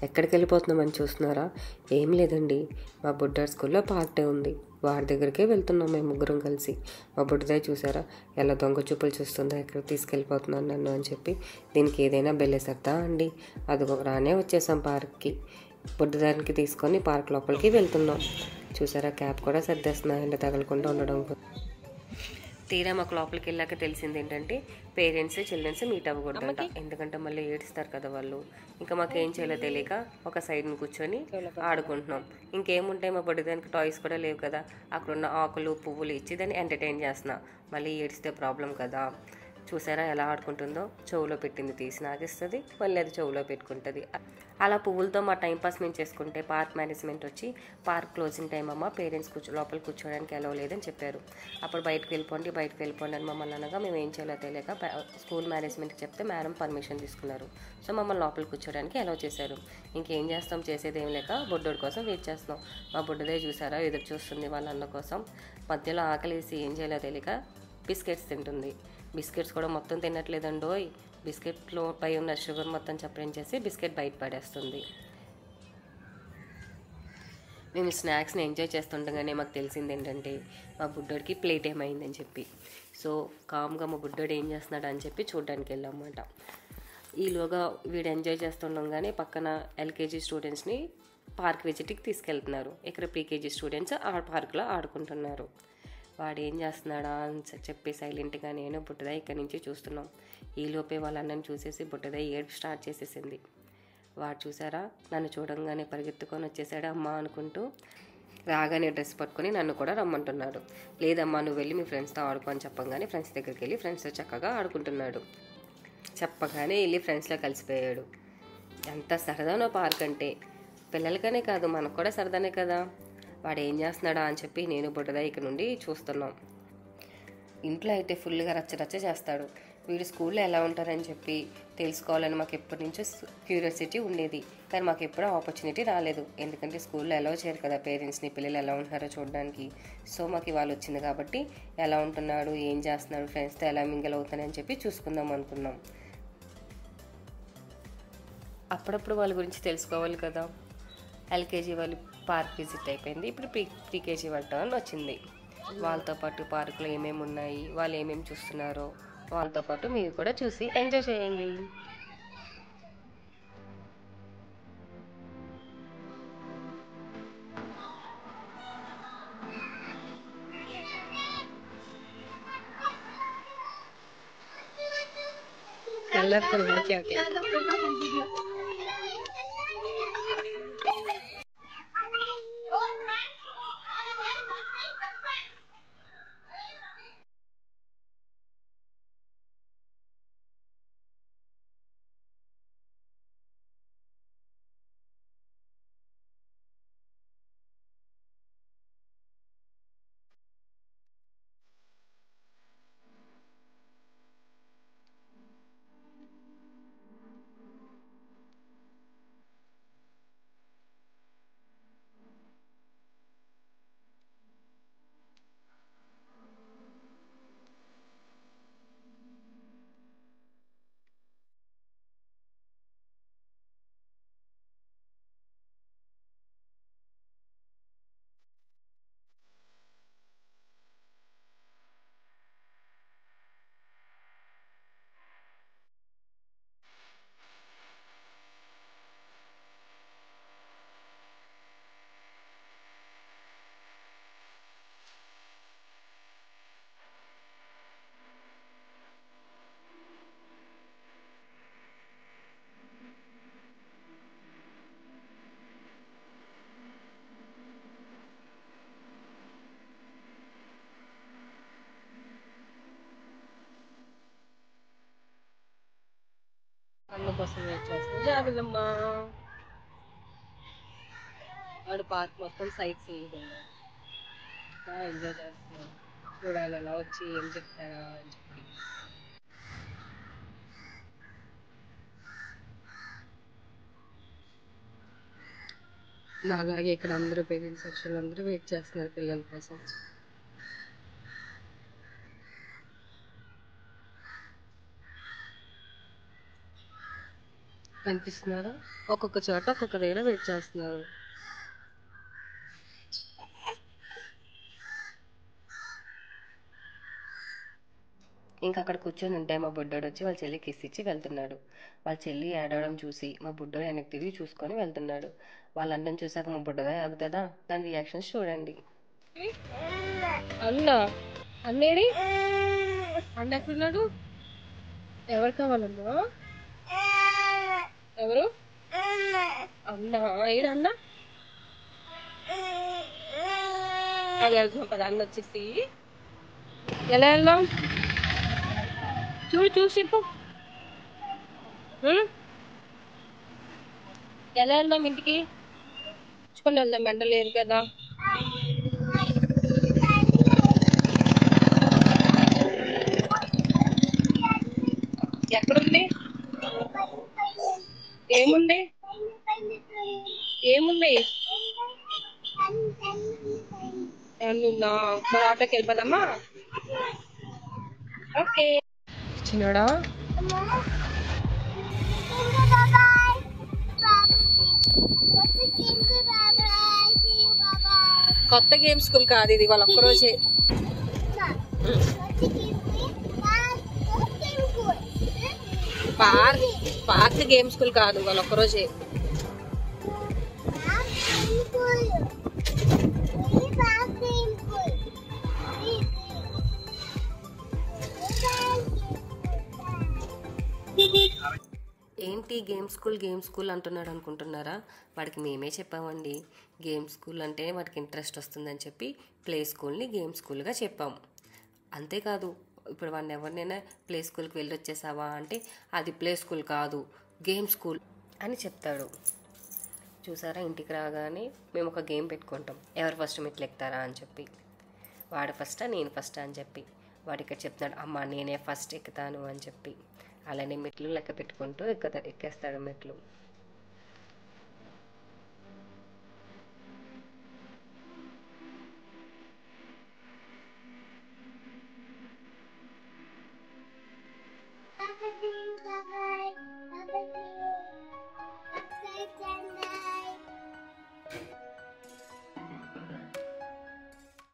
ఎక్కడికి వెళ్ళిపోతున్నామని చూస్తున్నారా? ఏం లేదండి, మా బుడ్డాడి స్కూల్లో పార్క్ డే ఉంది. వాడి దగ్గరికే వెళ్తున్నాం మేము ముగ్గురం కలిసి. మా బుడ్డదే చూసారా ఎలా దొంగ చూపులు చూస్తుందో, ఎక్కడ తీసుకెళ్ళిపోతున్నాను నన్ను అని చెప్పి. దీనికి ఏదైనా బెల్లేసద్దా అండి? అదిగో రానే వచ్చేసాం పార్క్కి. బుడ్డదానికి తీసుకొని పార్క్ లోపలికి వెళ్తున్నాం. చూసారా క్యాప్ కూడా సర్దేస్తున్నా ఎండ తగలకుండా ఉండడం. తీరా మాకు లోపలికి వెళ్ళాక తెలిసింది ఏంటంటే పేరెంట్స్ చిల్డ్రన్స్ మీట్ అవ్వకూడదంట. ఎందుకంటే మళ్ళీ ఏడుస్తారు కదా వాళ్ళు. ఇంకా మాకేం చేయాలో తెలియక ఒక సైడ్ని కూర్చొని ఆడుకుంటున్నాం. ఇంకేముంటాయి, మా బుడ్డదానికి టాయ్స్ కూడా లేవు కదా. అక్కడున్న ఆకులు పువ్వులు ఇచ్చి దాన్ని ఎంటర్టైన్ చేస్తున్నా. మళ్ళీ ఏడిస్తే ప్రాబ్లం కదా. చూసారా ఎలా ఆడుకుంటుందో. చెవులో పెట్టింది తీసి నాగిస్తుంది, మళ్ళీ అది చెవులో పెట్టుకుంటుంది. అలా పువ్వులతో మా టైంపాస్ మేము చేసుకుంటే పార్క్ మేనేజ్మెంట్ వచ్చి పార్క్ క్లోజింగ్ టైం అమ్మ, పేరెంట్స్ లోపల కూర్చోడానికి అలవ్ లేదని చెప్పారు. అప్పుడు బయటకు వెళ్ళిపోండి అని మమ్మల్ని అనగా మేము ఏం చేయాలో తెలియక స్కూల్ మేనేజ్మెంట్కి చెప్తే మేడం పర్మిషన్ తీసుకున్నారు. సో మమ్మల్ని లోపల కూర్చోడానికి అలవ్ చేశారు. ఇంకేం చేస్తాం, చేసేది ఏం లేక బుడ్డోడి కోసం వెయిట్ చేస్తున్నాం. మా బుడ్డదే చూసారా ఎదురు చూస్తుంది వాళ్ళ అన్న కోసం. మధ్యలో ఆకలేసి ఏం చేయాలో తెలియక బిస్కెట్స్ తింటుంది. బిస్కెట్స్ కూడా మొత్తం తినట్లేదండోయ్. బిస్కెట్లో పై ఉన్న షుగర్ మొత్తం చప్పరించేసి బిస్కెట్ బయట పడేస్తుంది. మేము స్నాక్స్ని ఎంజాయ్ చేస్తుండగానే మాకు తెలిసింది ఏంటంటే మా బుడ్డోడికి ప్లే టైం అయిందని చెప్పి. సో కామ్గా మా బుడ్డోడు ఏం చేస్తున్నాడు అని చెప్పి చూడడానికి వెళ్ళామన్నమాట. ఈలోగా వీడు ఎంజాయ్ చేస్తుండగానే పక్కన ఎల్కేజీ స్టూడెంట్స్ని పార్క్ విజిట్కి తీసుకెళ్తున్నారు. ఇక్కడ ప్రీకేజీ స్టూడెంట్స్ ఆ పార్క్లో ఆడుకుంటున్నారు. వాడు ఏం చేస్తున్నాడా అని చెప్పి సైలెంట్గా నేను బుట్టదా ఇక్కడి నుంచి చూస్తున్నాం. ఈలోపే వాళ్ళ అన్నని చూసేసి బుట్టదా ఏడుపు స్టార్ట్ చేసేసింది. వాడు చూసారా నన్ను చూడంగానే పరిగెత్తుకొని వచ్చేసాడు అమ్మ అనుకుంటూ. రాగానే డ్రెస్ పట్టుకొని నన్ను కూడా రమ్మంటున్నాడు. లేదమ్మా నువ్వు వెళ్ళి మీ ఫ్రెండ్స్తో ఆడుకో అని చెప్పగానే ఫ్రెండ్స్ దగ్గరికి వెళ్ళి ఫ్రెండ్స్తో చక్కగా ఆడుకుంటున్నాడు. చెప్పగానే వెళ్ళి ఫ్రెండ్స్లో కలిసిపోయాడు. ఎంత సరదానో పార్క్ అంటే. పిల్లలకనే కాదు మనకు కూడా సరదానే కదా. వాడు ఏం చేస్తున్నాడా అని చెప్పి నేను బుడ్డదా ఇక్కడ నుండి చూస్తున్నాం. ఇంట్లో అయితే ఫుల్గా రచ్చరచ్చ చేస్తాడు. వీడు స్కూల్లో ఎలా ఉంటారని చెప్పి తెలుసుకోవాలని మాకు ఎప్పటి నుంచో క్యూరియాసిటీ ఉండేది. కానీ మాకు ఎప్పుడూ ఆపర్చునిటీ రాలేదు. ఎందుకంటే స్కూల్లో ఎలా చేయరు కదా పేరెంట్స్ని, పిల్లలు ఎలా ఉంటున్నారో చూడడానికి. సో మాకు ఇవాళ వచ్చింది కాబట్టి ఎలా ఉంటున్నాడు, ఏం చేస్తున్నాడు, ఫ్రెండ్స్తో ఎలా మింగిల్ అవుతానని చెప్పి చూసుకుందాం అనుకున్నాం. అప్పుడప్పుడు వాళ్ళ గురించి తెలుసుకోవాలి కదా. ఎల్కేజీ వాళ్ళు పార్క్ విజిట్ అయిపోయింది. ఇప్పుడు ప్రీకేజీ వాళ్ళ టర్న్ వచ్చింది. వాళ్ళతో పాటు పార్కులో ఏమేమి ఉన్నాయి, వాళ్ళు ఏమేమి చూస్తున్నారో వాళ్ళతో పాటు మీరు కూడా చూసి ఎంజాయ్ చేయండి. అన్న కోసం వెయిట్ చేస్తాను. జాబిలమ్మా వాడు పార్క్ మొత్తం సైట్ సీయింగ్ ఎంజాయ్ చేస్తున్నాడు. చూడాలి ఎలా వచ్చి ఏం చెప్తాడా అని చెప్పి. అలాగే ఇక్కడ అందరూ పేరెంట్స్ సెక్షన్ అందరూ వెయిట్ చేస్తున్నారు పిల్లల కోసం. కనిపిస్తున్నారా? ఒక్కొక్క చోట ఒక్కొక్క దగ్గర వెయిట్ చేస్తున్నారు. ఇంకా అక్కడ కూర్చొని ఉంటే మా బుడ్డోడు వచ్చి వాళ్ళ చెల్లి కిస్ ఇచ్చి వెళ్తున్నాడు. వాళ్ళ చెల్లి ఏడవడం చూసి మా బుడ్డోడు వెనక్కి తిరిగి చూసుకొని వెళ్తున్నాడు. వాళ్ళ అన్నం చూసాక మా బుడ్డోడే ఆగుతుందా? దాని రియాక్షన్స్ చూడండి. అన్న అన్నేడి అన్న ఎక్కడున్నాడు? ఎవరు కావాలన్నా? ఎవరు అన్నా? ఏడన్నా? అది వెళ్తున్నాం కదా అన్న వచ్చేసి. ఎలా వెళ్దాం? చూసి ఎలా వెళ్దాం? ఇంటికి చూసుకొని వెళ్దాం, ఎండ లేదు కదా. ఎక్కడుంది? ఏముంది? ఏముంది? ఏమన్నా ఆటోకి వెళ్ళిపోదామా? ఓకే చిన్నోడా. కొత్త గేమ్ స్కూల్ కాదు ఇది, వాళ్ళ ఒక్కరోజే. పార్క్ గేమ్ స్కూల్ కాదు, వాళ్ళ ఒక్కరోజే. ఏంటి గేమ్ స్కూల్ అంటున్నాడు అనుకుంటున్నారా? వాడికి మేమే చెప్పామండి. గేమ్ స్కూల్ అంటే వాడికి ఇంట్రెస్ట్ వస్తుందని చెప్పి ప్లే స్కూల్ని గేమ్ స్కూల్గా చెప్పాము. అంతేకాదు, ఇప్పుడు వాడిని ఎవరినైనా ప్లే స్కూల్కి వెళ్ళి వచ్చేసావా అంటే అది ప్లే స్కూల్ కాదు, గేమ్ స్కూల్ అని చెప్తాడు. చూసారా, ఇంటికి రాగానే మేము ఒక గేమ్ పెట్టుకుంటాం, ఎవరు ఫస్ట్ మెట్లు ఎక్కుతారా అని చెప్పి. వాడు ఫస్టా నేను ఫస్టా అని చెప్పి. వాడు ఇక్కడ చెప్తున్నాడు, అమ్మ నేనే ఫస్ట్ ఎక్కుతాను అని చెప్పి. అలానే మెట్లు లెక్క పెట్టుకుంటూ ఎక్కేస్తాడు మెట్లు.